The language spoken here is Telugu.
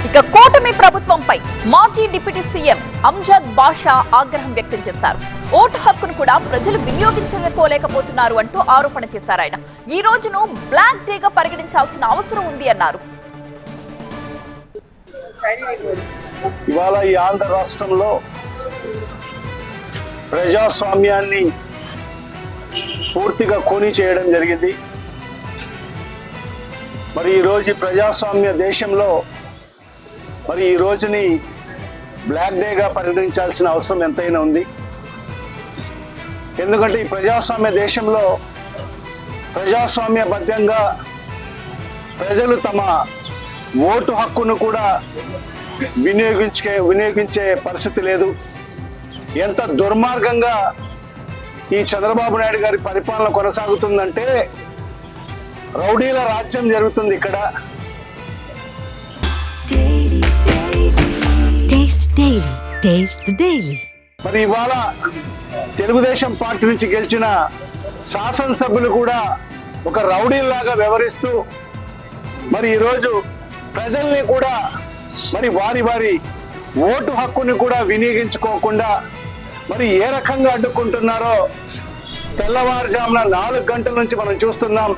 ఇక కూటమి ప్రభుత్వంపై మాజీ డిప్యూటీ సీఎం అంజద్ బాషా ఆగ్రహం వ్యక్తం చేశారు. ఓటు హక్కును కూడా ప్రజలు వినియోగించుకోలేకపోతున్నారు అంటూ ఆరోపణ చేశారు. ఆయన ఈ రోజును బ్లాక్ డేగా పరిగణించాల్సిన అవసరం ఉంది అన్నారు. ఇవాళ ఈ ఆంధ్ర రాష్ట్రంలో ప్రజాస్వామ్యాన్ని పూర్తిగా కూని చేయడం జరిగింది. మరి ఈరోజు ప్రజాస్వామ్య దేశంలో మరి ఈ రోజుని బ్లాక్ డేగా పరిగణించాల్సిన అవసరం ఎంతైనా ఉంది. ఎందుకంటే ఈ ప్రజాస్వామ్య దేశంలో ప్రజాస్వామ్యబద్ధంగా ప్రజలు తమ ఓటు హక్కును కూడా వినియోగించే పరిస్థితి లేదు. ఎంత దుర్మార్గంగా ఈ చంద్రబాబు నాయుడు గారి పరిపాలన కొనసాగుతుందంటే రౌడీల రాజ్యం జరుగుతుంది ఇక్కడ. మరి ఇవాళ తెలుగుదేశం పార్టీ నుంచి గెలిచిన శాసనసభ్యులు కూడా ఒక రౌడీలాగా వ్యవహరిస్తూ మరి ఈరోజు ప్రజల్ని కూడా మరి వారి ఓటు హక్కుని కూడా వినియోగించుకోకుండా మరి ఏ రకంగా అడ్డుకుంటున్నారో తెల్లవారుజామున 4 గంటల నుంచి మనం చూస్తున్నాం.